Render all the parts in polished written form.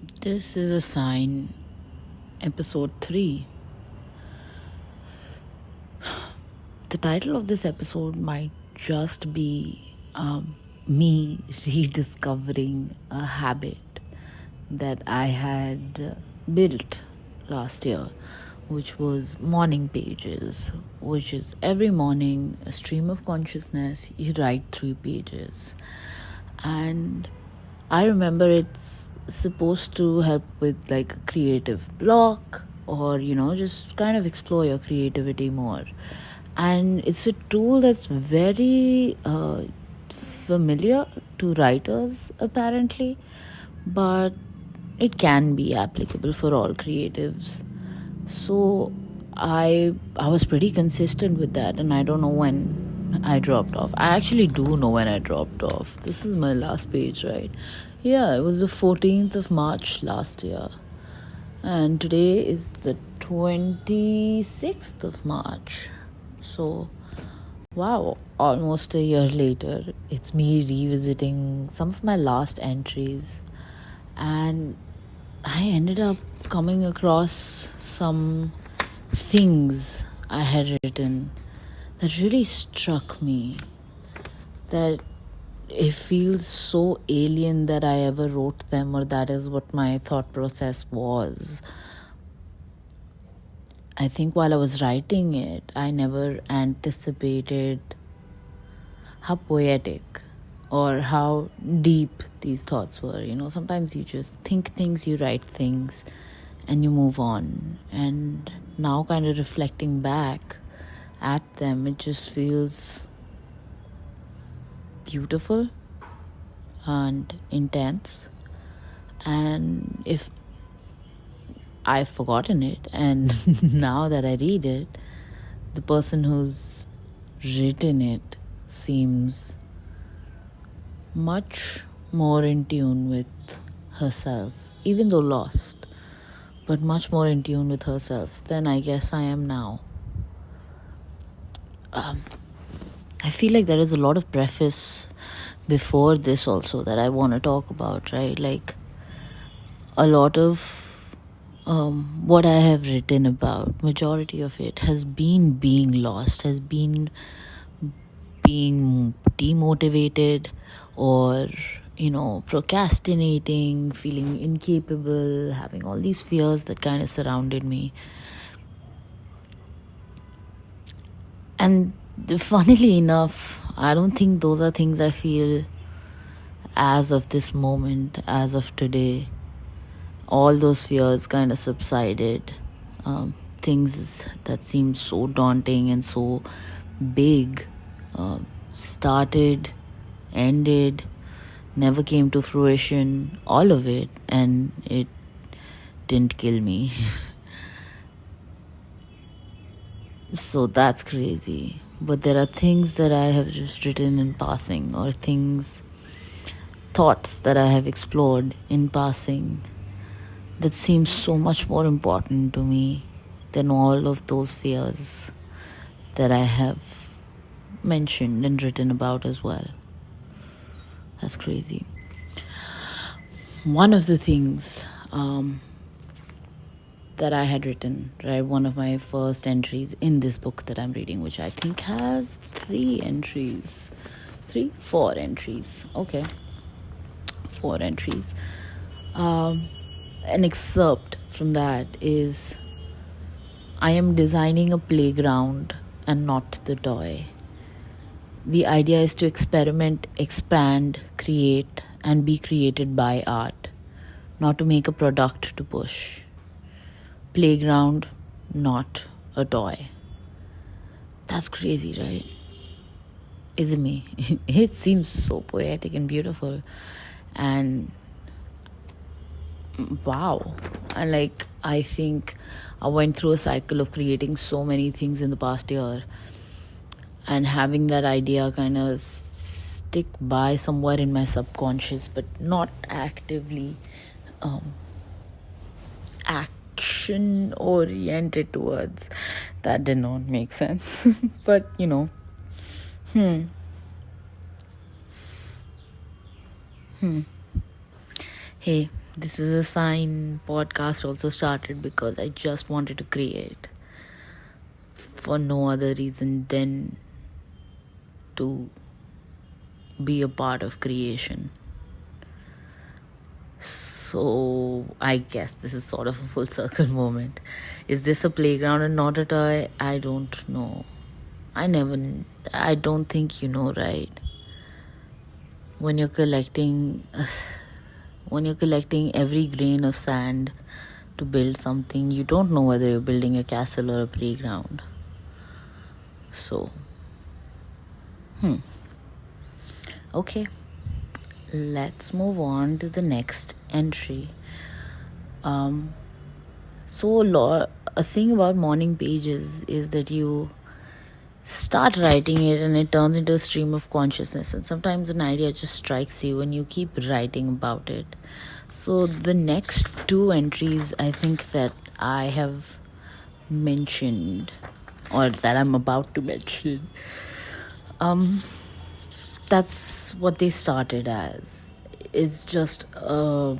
This is a sign, episode 3. The title of this episode might just be me rediscovering a habit that I had built last year, which was morning pages, which is every morning a stream of consciousness. You write 3 pages. And I remember it's supposed to help with like a creative block or, just kind of explore your creativity more. And it's a tool that's very familiar to writers, apparently, but it can be applicable for all creatives. So I was pretty consistent with that, and I don't know when I dropped off. I actually do know when I dropped off. This is my last page, right? Yeah, it was the 14th of March last year. And today is the 26th of March. So, wow, almost a year later, it's me revisiting some of my last entries. And I ended up coming across some things I had written that really struck me, that it feels so alien that I ever wrote them, or that is what my thought process was. I think while I was writing it, I never anticipated how poetic or how deep these thoughts were. Sometimes you just think things, you write things, and you move on. And now, kind of reflecting back at them, it just feels beautiful and intense. And if I've forgotten it, and now that I read it, the person who's written it seems much more in tune with herself, even though lost, but much more in tune with herself than I guess I am now. I feel like there is a lot of preface before this also that I want to talk about, right? Like a lot of what I have written about, majority of it has been being lost, has been being demotivated, or procrastinating, feeling incapable, having all these fears that kind of surrounded me. And funnily enough, I don't think those are things I feel as of this moment, as of today. All those fears kind of subsided. Things that seemed so daunting and so big started, ended, never came to fruition, all of it, and it didn't kill me. So that's crazy. But there are things that I have just written in passing, or thoughts that I have explored in passing, that seems so much more important to me than all of those fears that I have mentioned and written about as well. That's crazy. One of the things that I had written, right, one of my first entries in this book that I'm reading, which I think has 4 entries. Okay, 4 entries. An excerpt from that is, I am designing a playground and not the toy. The idea is to experiment, expand, create, and be created by art, not to make a product to push. Playground, not a toy. That's crazy, right? Isn't me? It seems so poetic and beautiful. And wow. And I think I went through a cycle of creating so many things in the past year, and having that idea kind of stick by somewhere in my subconscious, but not actively action oriented towards. That did not make sense. But hey, This is a sign podcast also started because I just wanted to create for no other reason than to be a part of creation. So I guess this is sort of a full circle moment. Is this a playground and not a toy? I don't know. I don't think you know, right? When you're collecting every grain of sand to build something, you don't know whether you're building a castle or a playground. So, okay, let's move on to the next entry. A thing about morning pages is that you start writing it and it turns into a stream of consciousness, and sometimes an idea just strikes you and you keep writing about it. So the next two entries I think that I have mentioned, or that I'm about to mention, that's what they started as. It's just a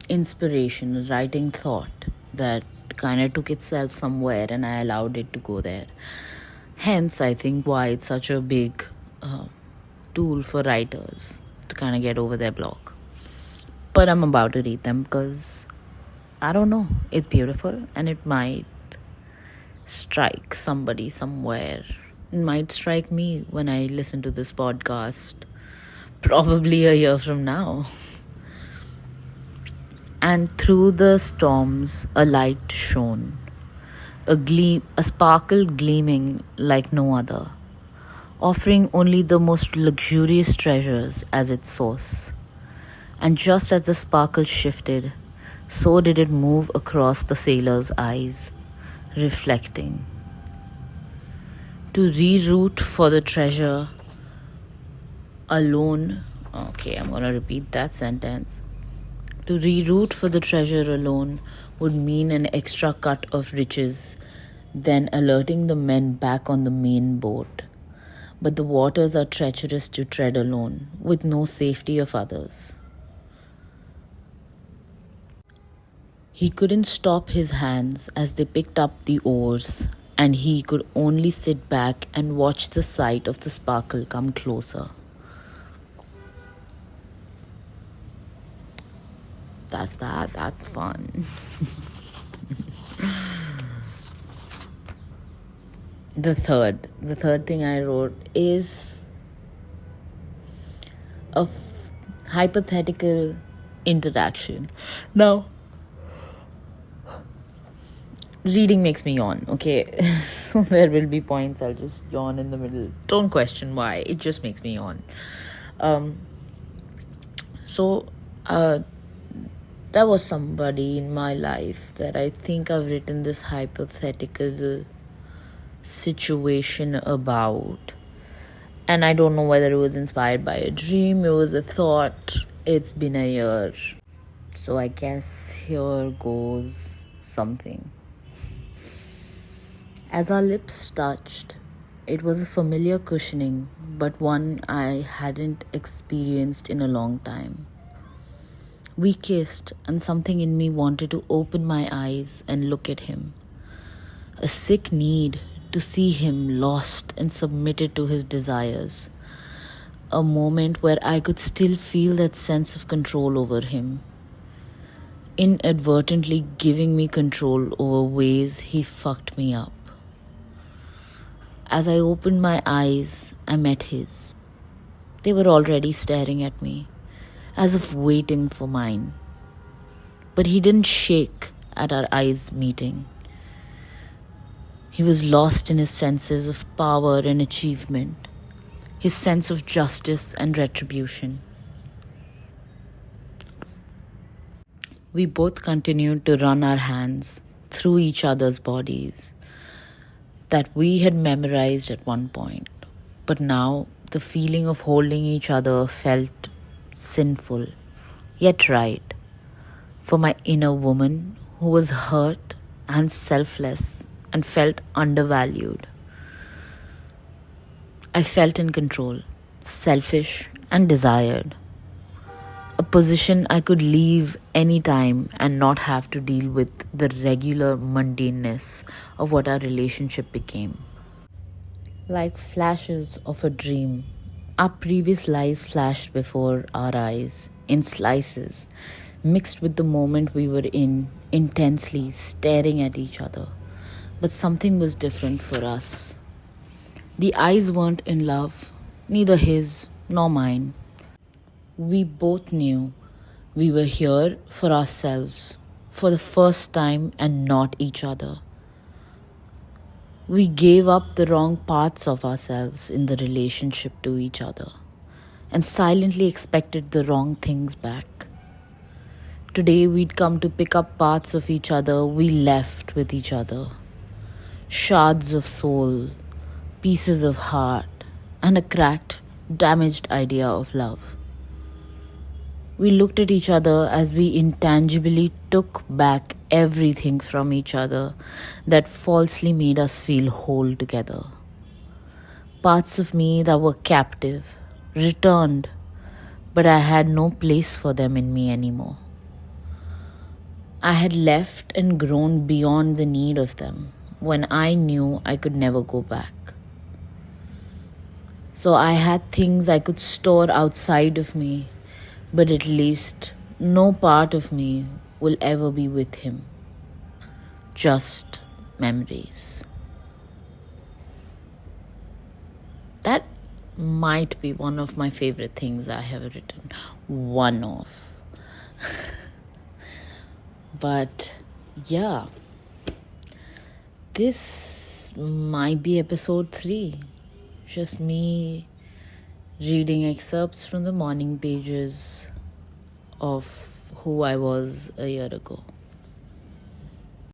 inspiration, a writing thought that kind of took itself somewhere and I allowed it to go there. Hence, I think why it's such a big tool for writers to kind of get over their block. But I'm about to read them because, I don't know, it's beautiful and it might strike somebody somewhere. It might strike me when I listen to this podcast, probably a year from now. And through the storms, a light shone, a sparkle gleaming like no other, offering only the most luxurious treasures as its source. And just as the sparkle shifted, so did it move across the sailor's eyes, reflecting. To reroute for the treasure alone. Okay, I'm gonna repeat that sentence. To reroute for the treasure alone would mean an extra cut of riches, then alerting the men back on the main boat. But the waters are treacherous to tread alone, with no safety of others. He couldn't stop his hands as they picked up the oars, and he could only sit back and watch the sight of the sparkle come closer. That's fun. The third thing I wrote is a hypothetical interaction. Now, reading makes me yawn, okay? So there will be points I'll just yawn in the middle. Don't question why, it just makes me yawn. There was somebody in my life that I think I've written this hypothetical situation about. And I don't know whether it was inspired by a dream, it was a thought. It's been a year. So I guess here goes something. As our lips touched, it was a familiar cushioning, but one I hadn't experienced in a long time. We kissed, and something in me wanted to open my eyes and look at him. A sick need to see him lost and submitted to his desires. A moment where I could still feel that sense of control over him, inadvertently giving me control over ways he fucked me up. As I opened my eyes, I met his. They were already staring at me, as if waiting for mine. But he didn't shake at our eyes meeting. He was lost in his senses of power and achievement, his sense of justice and retribution. We both continued to run our hands through each other's bodies that we had memorized at one point. But now the feeling of holding each other felt sinful, yet right, for my inner woman who was hurt and selfless and felt undervalued. I felt in control, selfish and desired. A position I could leave anytime and not have to deal with the regular mundaneness of what our relationship became. Like flashes of a dream, our previous lives flashed before our eyes in slices, mixed with the moment we were in, intensely staring at each other. But something was different for us. The eyes weren't in love, neither his nor mine. We both knew we were here for ourselves, for the first time, and not each other. We gave up the wrong parts of ourselves in the relationship to each other and silently expected the wrong things back. Today, we'd come to pick up parts of each other we left with each other, shards of soul, pieces of heart, and a cracked, damaged idea of love. We looked at each other as we intangibly took back everything from each other that falsely made us feel whole together. Parts of me that were captive returned, but I had no place for them in me anymore. I had left and grown beyond the need of them when I knew I could never go back. So I had things I could store outside of me, but at least no part of me will ever be with him. Just memories. That might be one of my favorite things I have written. One of. But yeah, this might be episode 3. Just me reading excerpts from the morning pages of who I was a year ago.